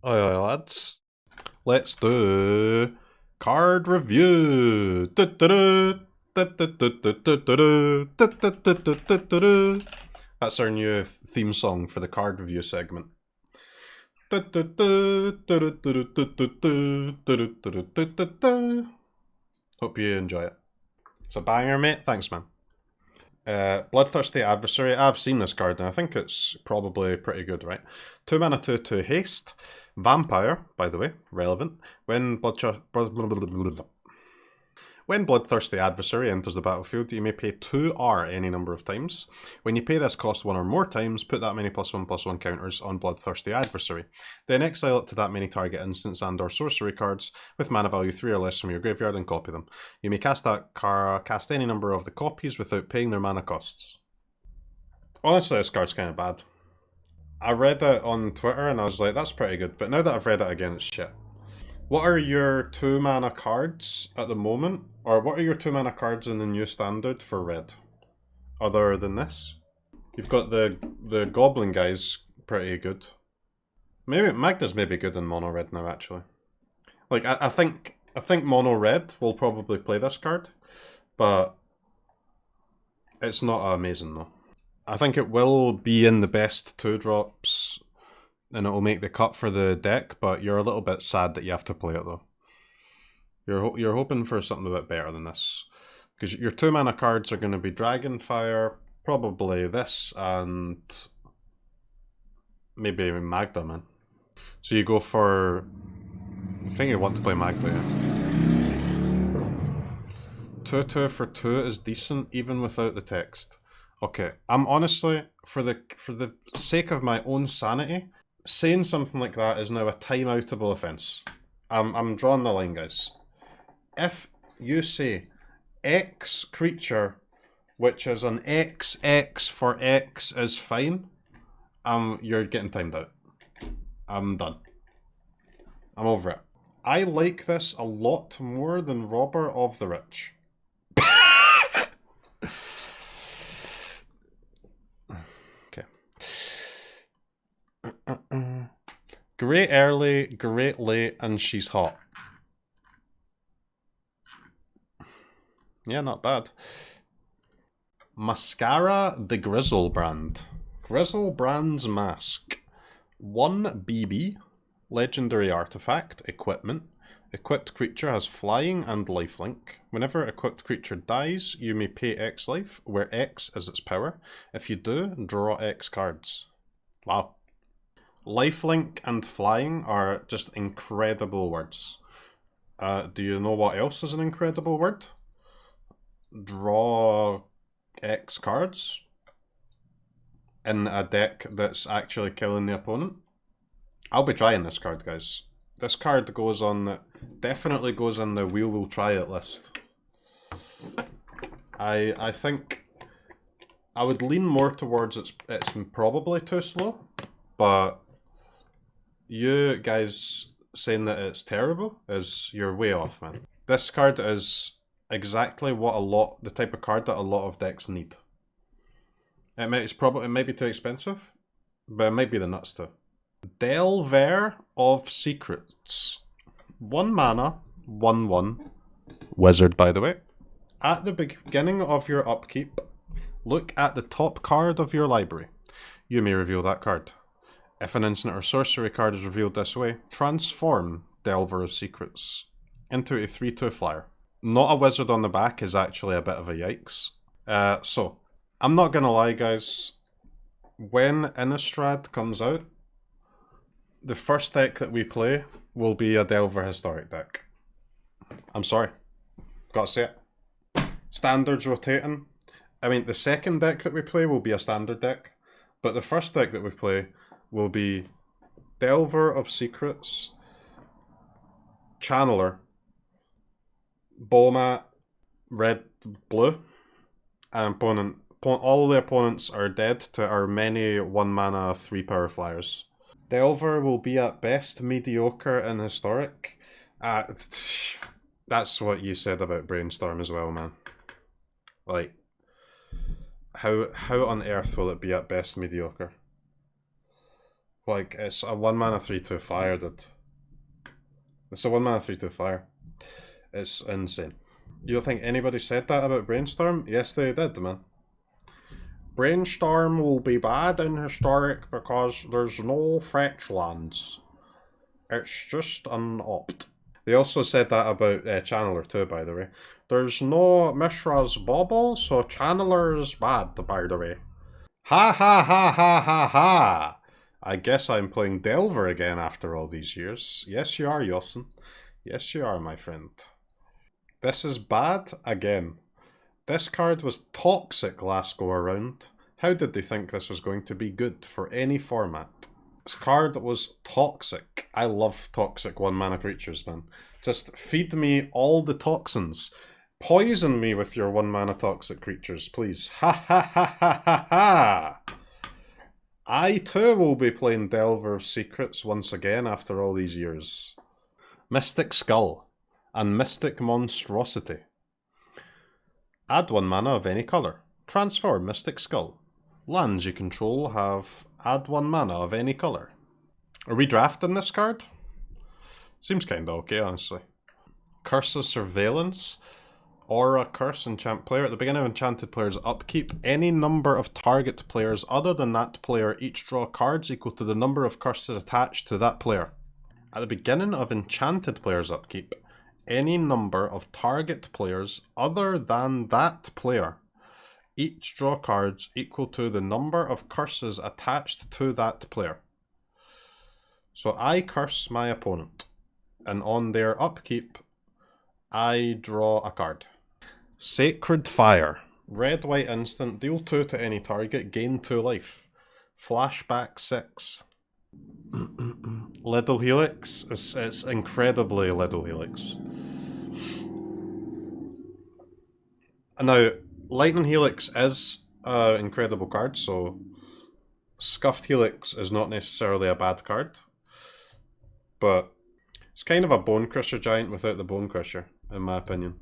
Oi, lads. Let's do card review. That's our new theme song for the card review segment. Hope you enjoy it. It's a banger, mate. Thanks, man. Bloodthirsty Adversary. I've seen this card and I think it's probably pretty good, right? 2 mana 2/2 haste. Vampire, by the way, relevant. When Bloodthirsty Adversary enters the battlefield, you may pay 2R any number of times. When you pay this cost 1 or more times, put that many +1/+1 counters on Bloodthirsty Adversary. Then exile it to that many target instants and or sorcery cards with mana value 3 or less from your graveyard and copy them. You may cast any number of the copies without paying their mana costs. Honestly, this card's kind of bad. I read it on Twitter and I was like, that's pretty good, but now that I've read it again, it's shit. What are your 2 mana cards at the moment? Or what are your 2 mana cards in the new standard for red? Other than this? You've got the Goblin guys, pretty good. Maybe Magda's maybe good in mono red now, actually. Like, I think mono red will probably play this card, but it's not amazing though. I think it will be in the best 2-drops and it will make the cut for the deck, but you're a little bit sad that you have to play it though. You're hoping for something a bit better than this. Because your 2 mana cards are going to be Dragonfire, probably this, and maybe Magda, man. So you go for... I think you want to play Magda, yeah. 2/2 for 2 is decent, even without the text. Okay, I'm honestly, for the sake of my own sanity, saying something like that is now a timeoutable offence. I'm drawing the line, guys. If you say X creature, which is an XX for X is fine, you're getting timed out. I'm done. I'm over it. I like this a lot more than Robber of the Rich. Great early, great late, and she's hot. Yeah, not bad. Mascara the Grizzlebrand. Grizzlebrand's Mask. 1 BB, legendary artifact, equipment. Equipped creature has flying and lifelink. Whenever equipped creature dies, you may pay X life, where X is its power. If you do, draw X cards. Wow. Lifelink and flying are just incredible words. Do you know what else is an incredible word? Draw X cards in a deck that's actually killing the opponent. I'll be trying this card, guys. This card goes on, definitely goes in the we'll try it list. I think I would lean more towards it's probably too slow, but you guys saying that it's terrible is you're way off, man. This card is exactly what the type of card that a lot of decks need. It might be too expensive, but it might be the nuts too. Delver of Secrets. 1 mana, 1/1. Wizard, by the way. At the beginning of your upkeep, look at the top card of your library. You may reveal that card. If an instant or sorcery card is revealed this way, transform Delver of Secrets into a 3/2 flyer. Not a wizard on the back is actually a bit of a yikes. So, I'm not gonna lie, guys. When Innistrad comes out, the first deck that we play will be a Delver Historic deck. I'm sorry. Gotta say it. Standards rotating. I mean, the second deck that we play will be a standard deck, but the first deck that we play will be Delver of Secrets, Channeler, Bomat, red, blue, and all of the opponents are dead to our many 1 mana 3 power flyers. Delver will be at best mediocre in Historic. That's what you said about Brainstorm as well, man. Like, how on earth will it be at best mediocre? Like, it's a 1 mana 3/2 fire, dude. It's a 1 mana 3/2 fire. It's insane. You don't think anybody said that about Brainstorm? Yes, they did, man. Brainstorm will be bad in Historic because there's no fetch lands. It's just an opt. They also said that about Channeler too, by the way. There's no Mishra's Bauble, so Channeler is bad, by the way. Ha ha ha ha ha ha! I guess I'm playing Delver again after all these years. Yes, you are, Yossen. Yes, you are, my friend. This is bad again. This card was toxic last go around. How did they think this was going to be good for any format? This card was toxic. I love toxic 1 mana creatures, man. Just feed me all the toxins. Poison me with your 1 mana toxic creatures, please. Ha ha ha ha ha ha! I too will be playing Delver of Secrets once again after all these years. Mystic Skull and Mystic Monstrosity. Add 1 mana of any colour. Transform Mystic Skull. Lands you control have add 1 mana of any colour. Are we drafting this card? Seems kinda okay, honestly. Curse of Surveillance. Aura Curse enchant player. At the beginning of enchanted player's upkeep, any number of target players other than that player each draw cards equal to the number of curses attached to that player. At the beginning of enchanted player's upkeep, any number of target players other than that player each draw cards equal to the number of curses attached to that player. So I curse my opponent, and on their upkeep, I draw a card. Sacred Fire. Red, white instant, deal 2 to any target, gain 2 life. Flashback 6. Little Helix. It's incredibly Little Helix. Now, Lightning Helix is an incredible card, so Scuffed Helix is not necessarily a bad card. But it's kind of a Bone Crusher giant without the Bone Crusher, in my opinion.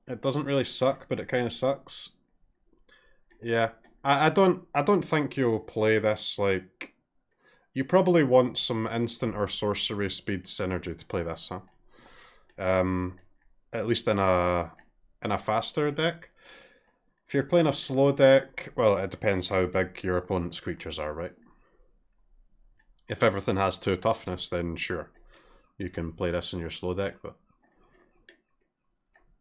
It doesn't really suck, but it kind of sucks. Yeah, I don't think you'll play this. Like, you probably want some instant or sorcery speed synergy to play this, huh? At least in a faster deck. If you're playing a slow deck, well, it depends how big your opponent's creatures are, right? If everything has 2 toughness, then sure, you can play this in your slow deck, but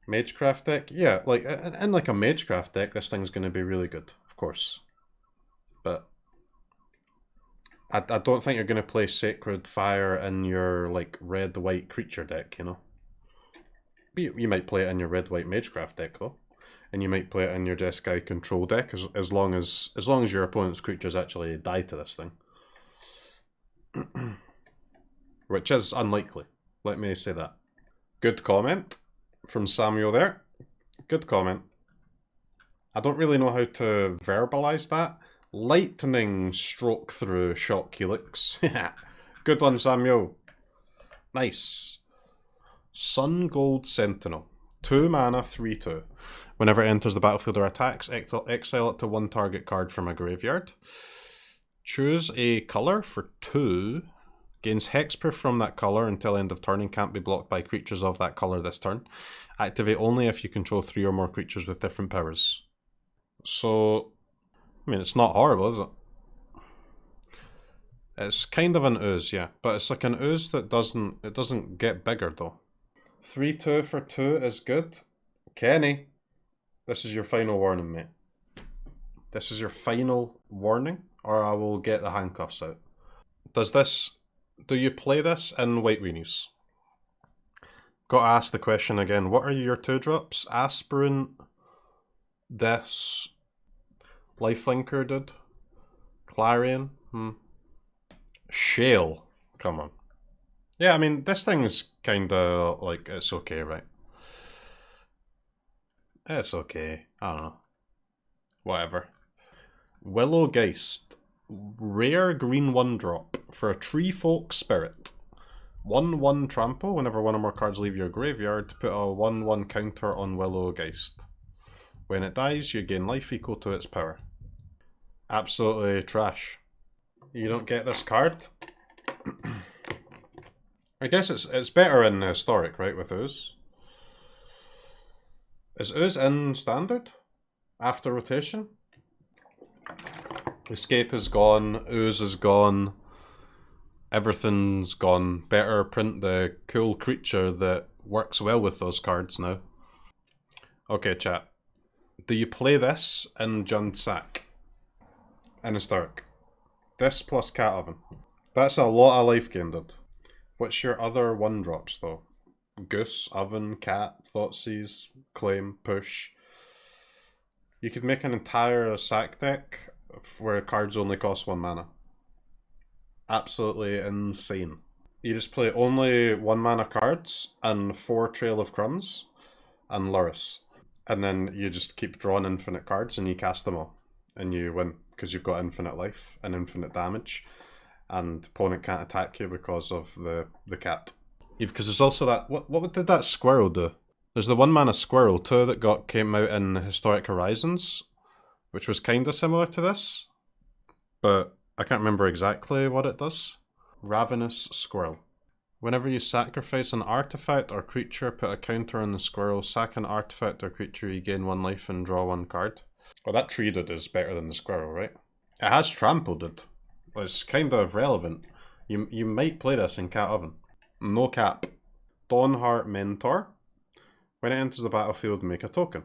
Magecraft deck? Yeah, like, in like a Magecraft deck, this thing's going to be really good, of course. But I don't think you're going to play Sacred Fire in your, like, red-white creature deck, you know? You might play it in your red-white Magecraft deck, though. And you might play it in your Jeskai control deck, as long as your opponent's creatures actually die to this thing. Which is unlikely, let me say that. Good comment from Samuel there. Good comment. I don't really know how to verbalize that. Lightning stroke through Shock Helix. Good one, Samuel. Nice. Sun Gold Sentinel. 2 mana, 3/2. Whenever it enters the battlefield or attacks, exile it to 1 target card from a graveyard. Choose a colour for 2. Gains hexproof from that colour until end of turn and can't be blocked by creatures of that colour this turn. Activate only if you control 3 or more creatures with different powers. So, I mean, it's not horrible, is it? It's kind of an ooze, yeah. But it's like an ooze that doesn't get bigger, though. 3/2 for 2 is good. Kenny, this is your final warning, mate. This is your final warning, or I will get the handcuffs out. Do you play this in White Weenies? Gotta ask the question again. What are your 2-drops? Aspirant, this, Lifelinker, dude. Clarion, Shale, come on. Yeah, I mean, this thing's kinda, like, it's okay, right? It's okay, I don't know. Whatever. Willow Geist. Rare green 1-drop for a Tree Folk Spirit. 1/1 trample. Whenever one or more cards leave your graveyard, put a 1/1 counter on Willow Geist. When it dies, you gain life equal to its power. Absolutely trash. You don't get this card. I guess it's better in historic, right, with Ooze. Is Ooze in standard? After rotation? Escape is gone, Ooze is gone, everything's gone. Better print the cool creature that works well with those cards now. Okay, chat. Do you play this in Jund Sack? In historic. This plus Cat Oven. That's a lot of life gain, dude. What's your other 1-drops though? Goose, Oven, Cat, Thoughtseize, Claim, Push. You could make an entire sack deck where cards only cost 1 mana. Absolutely insane. You just play only 1 mana cards and 4 Trail of Crumbs and Luris. And then you just keep drawing infinite cards and you cast them all. And you win because you've got infinite life and infinite damage. And opponent can't attack you because of the cat. Because there's also that... What did that squirrel do? There's the 1 mana squirrel too that came out in Historic Horizons, which was kind of similar to this, but I can't remember exactly what it does. Ravenous Squirrel. Whenever you sacrifice an artifact or creature, put a counter on the squirrel, sack an artifact or creature, you gain 1 life and draw 1 card. Well, that tree dude is better than the squirrel, right? It has trample dude. It's kind of relevant. You might play this in Cat Oven. No cap. Dawnheart Mentor. When it enters the battlefield, make a token.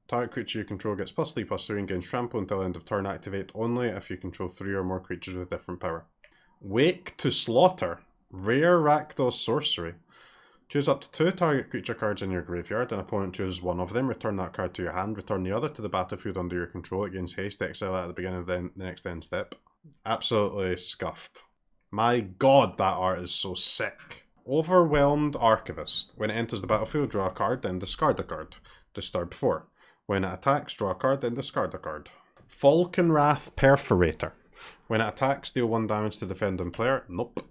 Target creature you control gets +3/+3 and gains trample until end of turn. Activate only if you control 3 or more creatures with different power. Wake to Slaughter. Rare Rakdos Sorcery. Choose up to 2 target creature cards in your graveyard. An opponent chooses 1 of them. Return that card to your hand. Return the other to the battlefield under your control. It gains haste. Exile at the beginning of the next end step. Absolutely scuffed. My god, that art is so sick. Overwhelmed Archivist. When it enters the battlefield, draw a card, then discard a card. Disturb 4. When it attacks, draw a card, then discard a card. Falconwrath Perforator. When it attacks, deal 1 damage to defending player. Nope.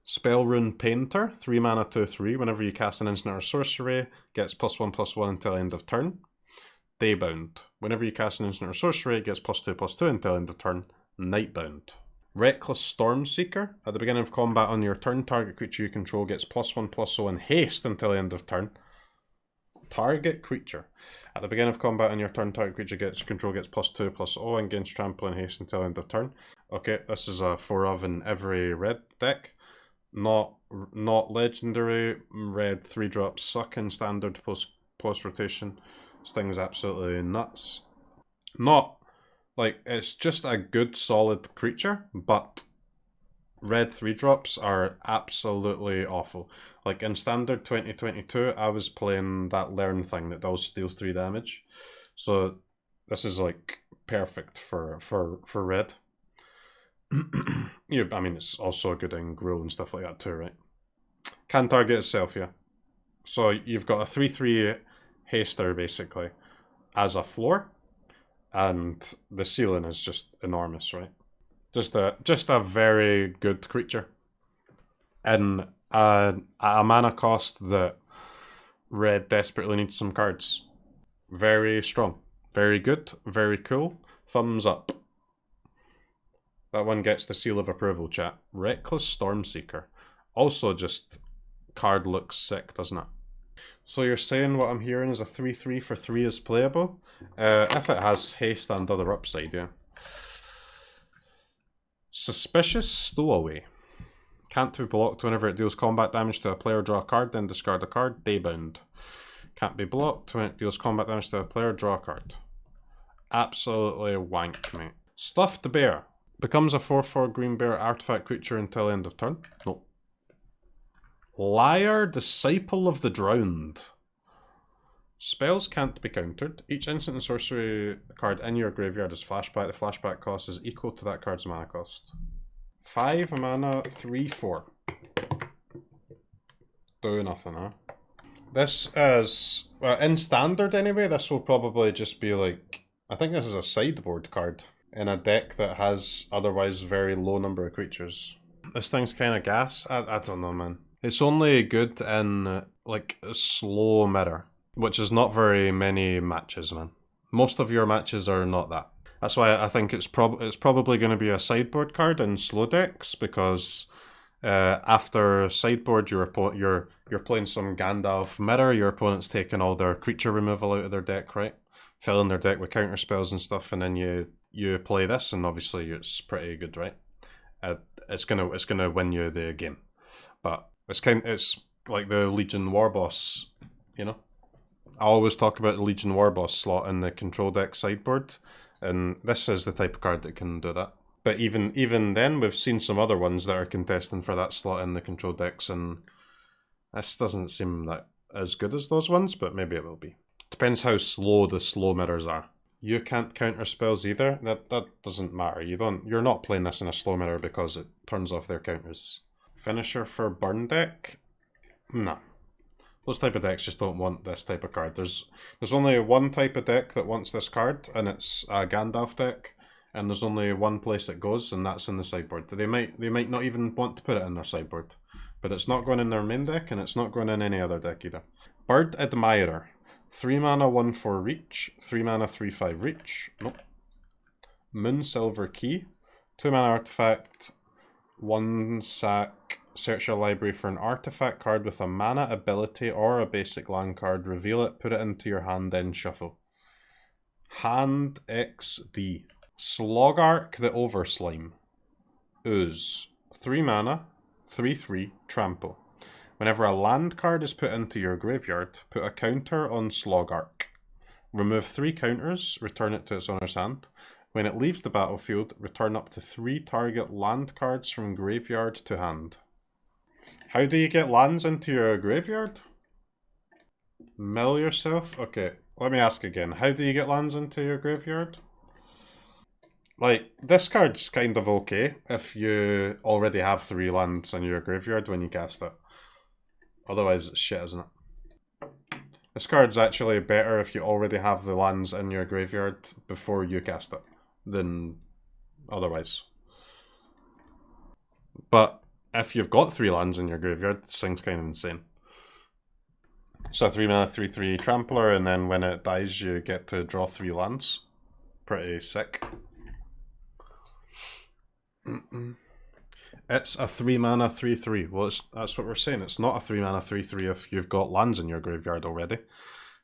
Spellrune Painter. 3 mana, 2/3. Whenever you cast an instant or sorcery, gets +1/+1 until end of turn. Daybound. Whenever you cast an instant or sorcery, it gets +2/+2 until end of turn. Nightbound. Reckless Stormseeker. At the beginning of combat on your turn, target creature you control gets +1/+0 and haste until the end of turn. Target creature. At the beginning of combat on your turn, target creature you control gets +2/+0 and gains trample and haste until end of turn. Okay, this is a 4 of in every red deck. Not legendary. Red 3-drops suck in standard post rotation. This thing is absolutely nuts. Not like, it's just a good solid creature, but red 3-drops are absolutely awful. Like in standard 2022, I was playing that learn thing that deals 3 damage. So this is like perfect for red. Yeah, I mean, it's also good in Gruul and stuff like that too, right? Can target itself, yeah. So you've got a 3/3 haster basically as a floor, and the ceiling is just enormous, right? Just a very good creature. And at a mana cost that red desperately needs some cards. Very strong. Very good. Very cool. Thumbs up. That one gets the seal of approval, chat. Reckless Stormseeker. Also just card looks sick, doesn't it? So you're saying what I'm hearing is a 3/3 for 3 is playable? If it has haste and other upside, yeah. Suspicious Stowaway. Can't be blocked whenever it deals combat damage to a player, draw a card, then discard a card. Daybound. Can't be blocked when it deals combat damage to a player, draw a card. Absolutely wank, mate. Stuffed Bear. Becomes a 4/4 green bear artifact creature until end of turn. Nope. Lier, Disciple of the Drowned. Spells can't be countered. Each instant and sorcery card in your graveyard is flashback. The flashback cost is equal to that card's mana cost. 5 mana, 3/4. Do nothing, huh? This is, well, in standard anyway, this will probably just be like, I think this is a sideboard card in a deck that has otherwise very low number of creatures. This thing's kind of gas. I don't know, man. It's only good in like slow mirror, which is not very many matches, man. Most of your matches are not that. That's why I think it's probably going to be a sideboard card in slow decks, because after sideboard you're playing some Gandalf Mirror, your opponent's taking all their creature removal out of their deck, right? Filling their deck with counter spells and stuff, and then you play this, and obviously it's pretty good, right? It's gonna win you the game, but it's like the Legion Warboss, you know. I always talk about the Legion Warboss slot in the control deck sideboard, and this is the type of card that can do that. But even then, we've seen some other ones that are contesting for that slot in the control decks, and this doesn't seem that as good as those ones, but maybe it will be. Depends how slow the slow mirrors are. You can't counter spells either. That doesn't matter. You're not playing this in a slow mirror because it turns off their counters. Finisher for burn deck? No. Those type of decks just don't want this type of card. There's only one type of deck that wants this card, and it's a Gandalf deck. And there's only one place it goes, and that's in the sideboard. They might not even want to put it in their sideboard, but it's not going in their main deck, and it's not going in any other deck either. Bird Admirer. 3 mana 1/4 reach, 3 mana 3/5 reach. Nope. Moonsilver Key. 2 mana artifact, 1 sack. Search your library for an artifact card with a mana ability or a basic land card. Reveal it, put it into your hand, then shuffle. Hand XD. Slogark the Overslime. Ooze. 3 mana, 3/3, trample. Whenever a land card is put into your graveyard, put a counter on Slogark. Remove 3 counters, return it to its owner's hand. When it leaves the battlefield, return up to 3 target land cards from graveyard to hand. How do you get lands into your graveyard? Mill yourself? Okay, let me ask again. How do you get lands into your graveyard? Like, this card's kind of okay if you already have 3 lands in your graveyard when you cast it. Otherwise it's shit, isn't it? This card's actually better if you already have the lands in your graveyard before you cast it than otherwise. But if you've got 3 lands in your graveyard, this thing's kind of insane. So 3 mana 3/3 Trampler, and then when it dies you get to draw 3 lands. Pretty sick. It's a 3 mana 3/3. Well, that's what we're saying. It's not a 3 mana 3/3 if you've got lands in your graveyard already.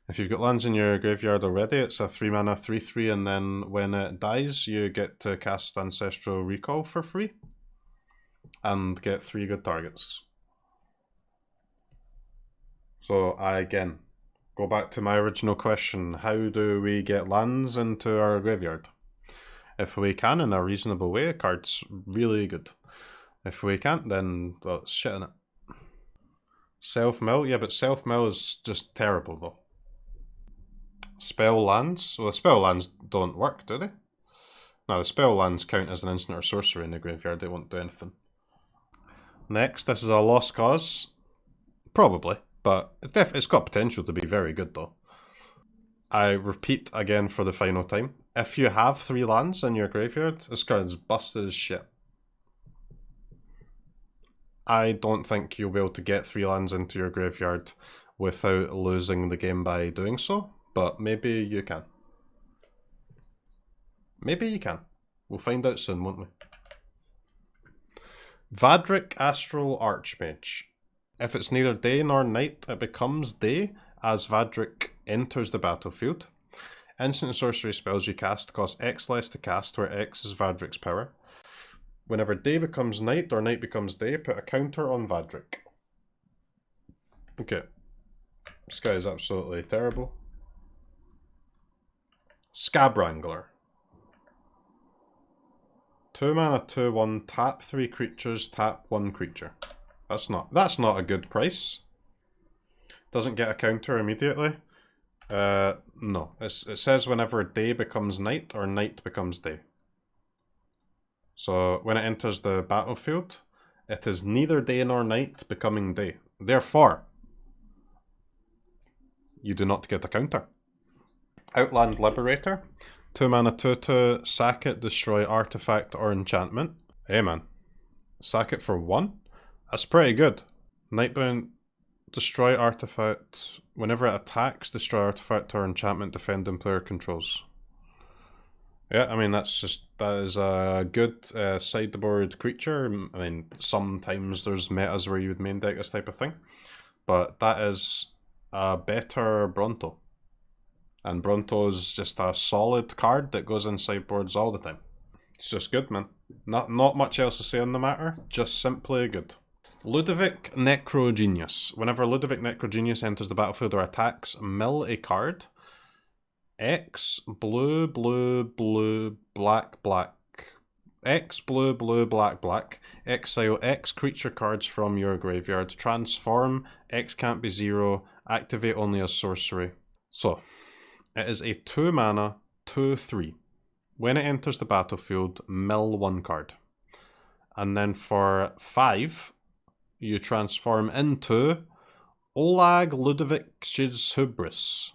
If you've got lands in your graveyard already, it's a 3 mana 3/3, and then when it dies, you get to cast Ancestral Recall for free and get 3 good targets. So I again go back to my original question: how do we get lands into our graveyard? If we can in a reasonable way, a card's really good. If we can't, then, well, it's shit in it. Self-mill? Yeah, but self-mill is just terrible, though. Spell lands? Well, the spell lands don't work, do they? No, the spell lands count as an instant or sorcery in the graveyard. They won't do anything. Next, this is a lost cause. Probably, but it's got potential to be very good, though. I repeat again for the final time. If you have 3 lands in your graveyard, this card's busted as shit. I don't think you'll be able to get 3 lands into your graveyard without losing the game by doing so, but maybe you can. Maybe you can. We'll find out soon, won't we? Vadric Astral Archmage. If it's neither day nor night, it becomes day as Vadric enters the battlefield. Instant and sorcery spells you cast cost X less to cast, where X is Vadric's power. Whenever day becomes night or night becomes day, put a counter on Vadric. Okay. This guy is absolutely terrible. Scab Wrangler. 2 mana 2/1, tap 3 creatures, tap 1 creature. That's not a good price. Doesn't get a counter immediately. No. It says whenever day becomes night or night becomes day. So when it enters the battlefield, it is neither day nor night becoming day. Therefore, you do not get a counter. Outland Liberator. 2 mana 2/2, sack it, destroy artifact or enchantment. Hey man. Sack it for 1? That's pretty good. Nightbound, destroy artifact. Whenever it attacks, destroy artifact or enchantment defending player controls. Yeah, I mean, that is a good sideboard creature. I mean, sometimes there's metas where you would main deck this type of thing, but that is a better Bronto. And Bronto is just a solid card that goes in sideboards all the time. It's just good, man. Not much else to say on the matter, just simply good. Ludovic Necrogenius. Whenever Ludovic Necrogenius enters the battlefield or attacks, mill a card. X, blue, blue, blue, black, black. X, blue, blue, black, black. Exile X creature cards from your graveyard. Transform, X can't be 0. Activate only as sorcery. So, it is a 2 mana, 2/3. When it enters the battlefield, mill 1 card. And then for 5, you transform into Olag Ludovic's Hubris,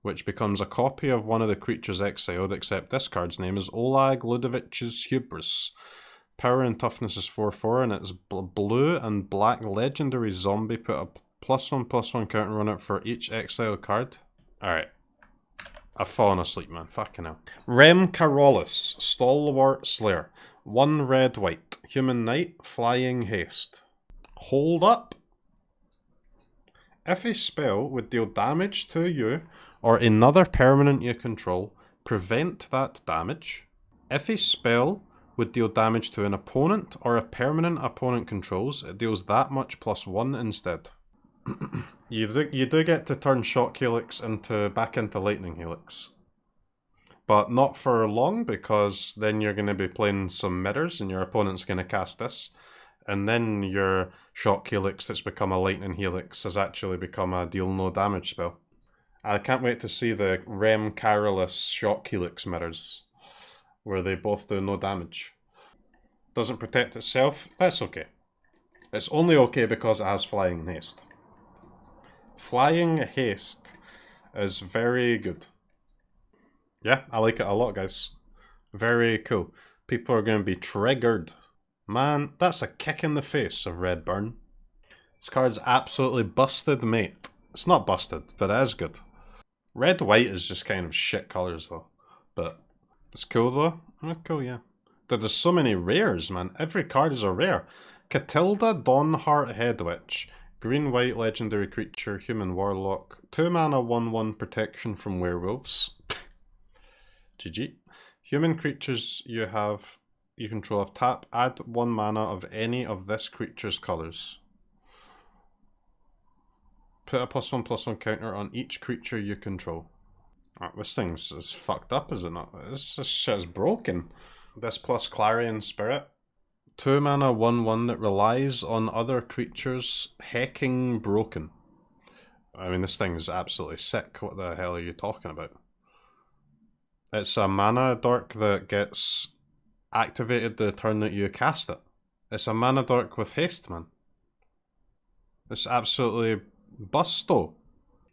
which becomes a copy of one of the creatures exiled, except this card's name is Olag Ludovic's Hubris. Power and toughness is 4/4, and it's blue and black legendary zombie. Put a +1/+1 counter on it for each exiled card. Alright. I've fallen asleep, man. Fucking hell. Karolus, Stalwart Slayer. 1 red, white. Human Knight, flying haste. Hold up. If a spell would deal damage to you or another permanent you control, prevent that damage. If a spell would deal damage to an opponent or a permanent opponent controls, it deals that much +1 instead. You do get to turn Shock Helix back into Lightning Helix. But not for long, because then you're going to be playing some mirrors and your opponent's going to cast this. And then your Shock Helix that's become a Lightning Helix has actually become a deal no damage spell. I can't wait to see the Karolus Shock Helix mirrors, where they both do no damage. Doesn't protect itself, that's okay. It's only okay because it has Flying Haste. Flying Haste is very good. Yeah, I like it a lot, guys. Very cool. People are going to be triggered. Man, that's a kick in the face of Red Burn. This card's absolutely busted, mate. It's not busted, but it is good. Red-white is just kind of shit colours, though. But it's cool, though. It's cool, yeah. There's so many rares, man. Every card is a rare. Catilda Dawnheart Headwitch. Green-white legendary creature, human warlock. 2 mana, 1/1 protection from werewolves. GG. Human creatures you control have tap, add 1 mana of any of this creature's colours. Put a +1/+1 counter on each creature you control. Oh, this thing's as fucked up, is it not? This shit is broken. This plus Clarion Spirit. 2 mana, 1/1 that relies on other creatures. Hecking broken. I mean, this thing is absolutely sick. What the hell are you talking about? It's a mana dork that gets activated the turn that you cast it. It's a mana dork with haste, man. It's absolutely busto.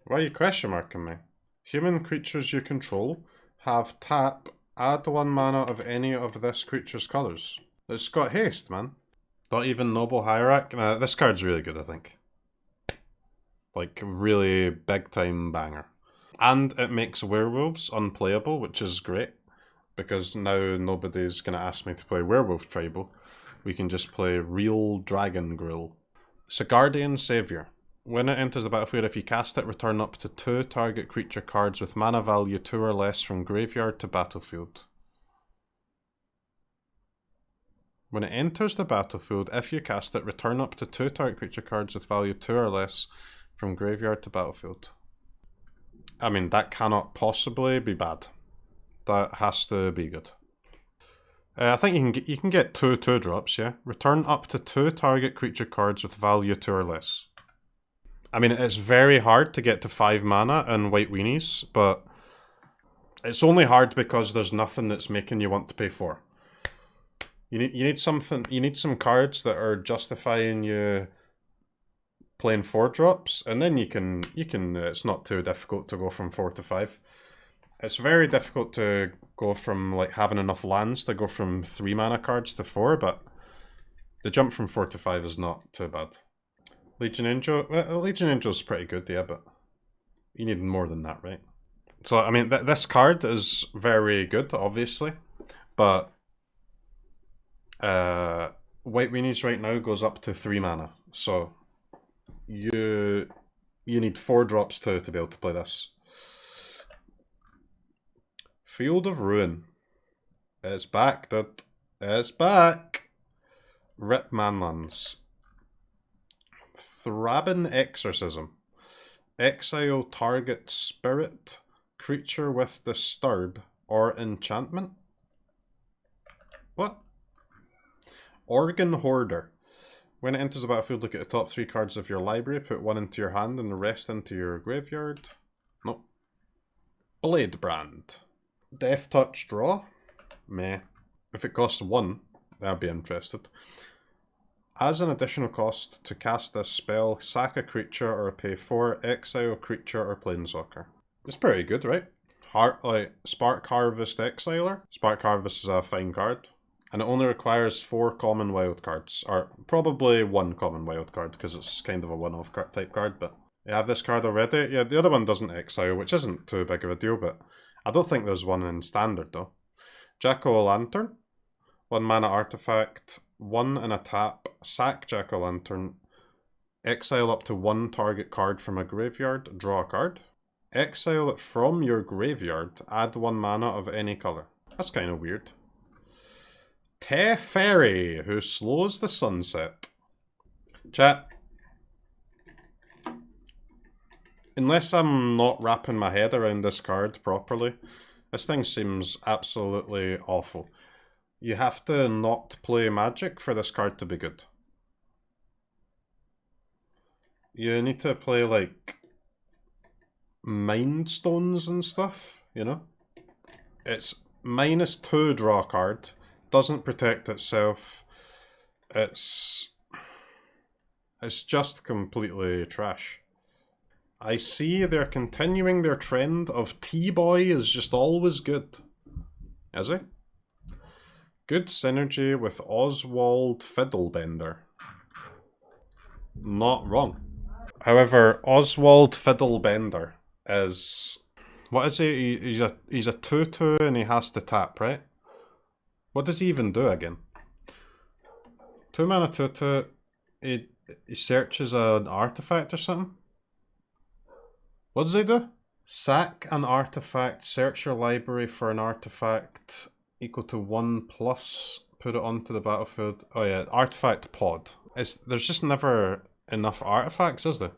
Why are you question marking me? Human creatures you control have tap, add 1 mana of any of this creature's colours. It's got haste, man. Not even Noble Hierarch. Nah, this card's really good, I think. Like, really big time banger. And it makes werewolves unplayable, which is great. Because now nobody's going to ask me to play Werewolf Tribal. We can just play real Dragon Grill. Guardian Savior. When it enters the battlefield, if you cast it, return up to 2 target creature cards with mana value 2 or less from graveyard to battlefield. When it enters the battlefield, if you cast it, return up to 2 target creature cards with value 2 or less from graveyard to battlefield. I mean, that cannot possibly be bad. That has to be good. I think you can get 2 2-drops, yeah? Return up to 2 target creature cards with value 2 or less. I mean, it's very hard to get to 5 mana in White Weenies, but it's only hard because there's nothing that's making you want to pay 4. You need something. You need some cards that are justifying you playing 4-drops, and then you can. It's not too difficult to go from 4 to 5. It's very difficult to go from like having enough lands to go from 3 mana cards to 4, but the jump from 4 to 5 is not too bad. Legion Angel. Well, Legion Angel's pretty good, yeah, but you need more than that, right? So I mean, this card is very good, obviously. But White Weenies right now goes up to 3 mana, so you need 4 drops to be able to play this. Field of Ruin. It's back, dude. It's back. Rip Manlands. Thraben Exorcism. Exile target spirit, creature with Disturb, or enchantment? What? Organ Hoarder. When it enters the battlefield, look at the top 3 cards of your library, put 1 into your hand and the rest into your graveyard. Nope. Blade Brand. Death Touch Draw? Meh. If it costs 1, I'd be interested. As an additional cost to cast this spell, sack a creature or pay 4, exile a creature or planeswalker. It's pretty good, right? Spark Harvest Exiler. Spark Harvest is a fine card. And it only requires 4 common wild cards. Or probably 1 common wild card, because it's kind of a one-off type card, but you have this card already. Yeah, the other one doesn't exile, which isn't too big of a deal, but I don't think there's one in standard though. Jack-o'-lantern. 1 mana artifact, 1 and a tap, sack Jack-o'-lantern, exile up to 1 target card from a graveyard, draw a card. Exile it from your graveyard, add 1 mana of any colour. That's kind of weird. Teferi, who slows the sunset. Chat. Unless I'm not wrapping my head around this card properly, this thing seems absolutely awful. You have to not play Magic for this card to be good. You need to play like Mind Stones and stuff, you know? It's -2 draw card, doesn't protect itself. It's just completely trash. I see they're continuing their trend of T-Boy is just always good. Is he? Good synergy with Oswald Fiddlebender. Not wrong. However, Oswald Fiddlebender is... What is he? He's a 2/2 and he has to tap, right? What does he even do again? 2 mana 2/2, he searches an artifact or something? What does he do? Sack an artifact, search your library for an artifact equal to 1+, put it onto the battlefield. Oh yeah, artifact pod. There's just never enough artifacts, is there?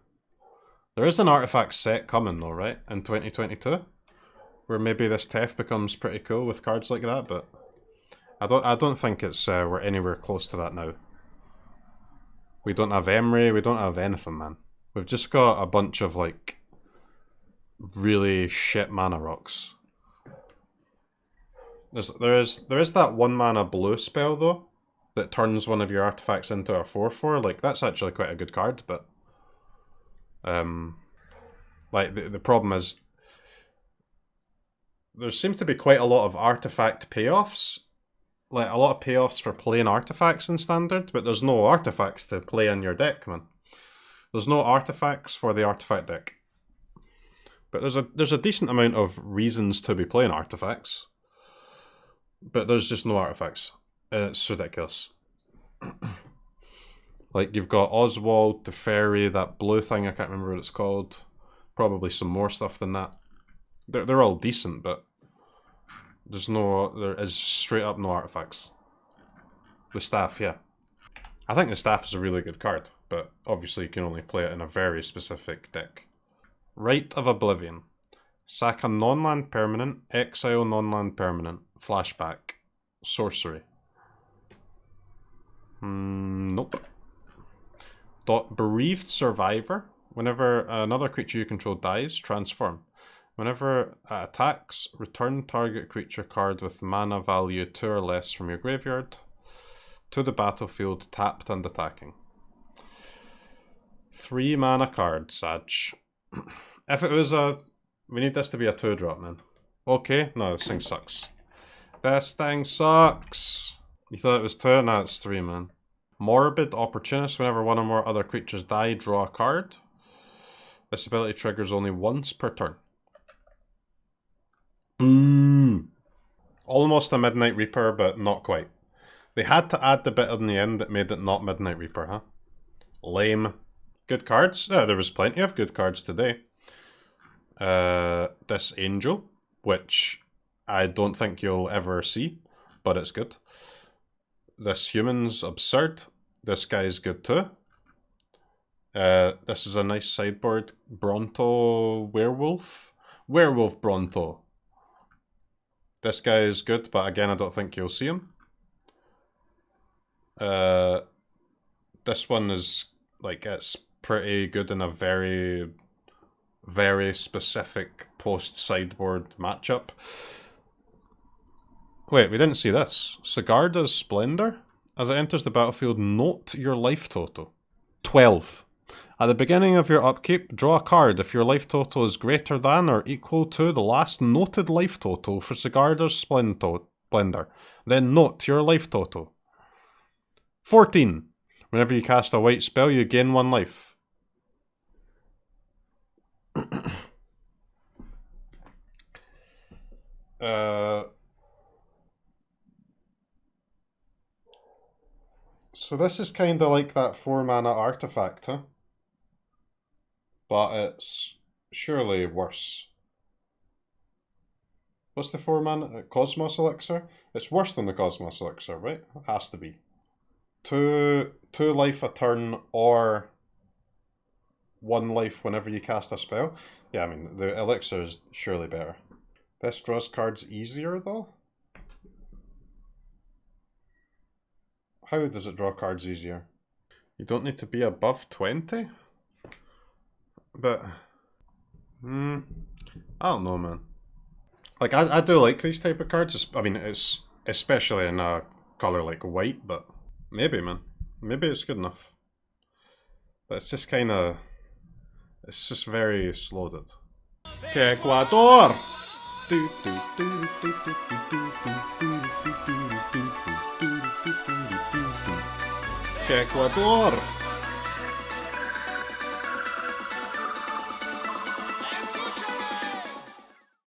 There is an artifact set coming though, right? In 2022? Where maybe this TEF becomes pretty cool with cards like that, but I don't think it's we're anywhere close to that now. We don't have Emery, we don't have anything, man. We've just got a bunch of like really shit mana rocks. There is that 1 mana blue spell though that turns one of your artifacts into a 4/4. Like that's actually quite a good card, but like the problem is there seems to be quite a lot of artifact payoffs. Like a lot of payoffs for playing artifacts in standard, but there's no artifacts to play in your deck, man. There's no artifacts for the artifact deck. But there's a decent amount of reasons to be playing artifacts. But there's just no artifacts. It's ridiculous. Like you've got Oswald, Teferi, that blue thing, I can't remember what it's called. Probably some more stuff than that. They're all decent, but there is straight up no artifacts. The staff, yeah. I think the staff is a really good card, but obviously you can only play it in a very specific deck. Rite of Oblivion. Sack a non-land permanent, exile non-land permanent, flashback, sorcery. Nope. Bereaved Survivor. Whenever another creature you control dies, transform. Whenever it attacks, return target creature card with mana value 2 or less from your graveyard to the battlefield, tapped and attacking. 3 mana card, Sag. If it was we need this to be a 2-drop, man. Okay, no, this thing sucks. This thing sucks! You thought it was 2? No, it's 3, man. Morbid Opportunist. Whenever one or more other creatures die, draw a card. This ability triggers only once per turn. Boo! almost a Midnight Reaper, but not quite. They had to add the bit in the end that made it not Midnight Reaper, huh? Lame. Good cards? Yeah, there was plenty of good cards today. This Angel, which I don't think you'll ever see, but it's good. This Human's absurd. This guy's good too. This is a nice sideboard. Bronto Werewolf. Werewolf Bronto. This guy is good, but again, I don't think you'll see him. This one is, like, it's pretty good in a very, very specific post-sideboard matchup. Wait, we didn't see this. Sigarda's Splendor. As it enters the battlefield, note your life total. 12. At the beginning of your upkeep, draw a card if your life total is greater than or equal to the last noted life total for Sigarda's Splendor. Then note your life total. 14. Whenever you cast a white spell, you gain 1 life. So this is kind of like that 4-mana artifact, huh? But it's surely worse. What's the 4-mana? Cosmos Elixir? It's worse than the Cosmos Elixir, right? It has to be. 2 life a turn or 1 life whenever you cast a spell. Yeah, I mean, the Elixir is surely better. This draws cards easier, though? How does it draw cards easier? You don't need to be above 20? But... I don't know, man. Like, I do like these type of cards. I mean, it's especially in a colour like white, but... Maybe, man. Maybe it's good enough. But it's just kind of... It's just very slowed. Ecuador! Ecuador!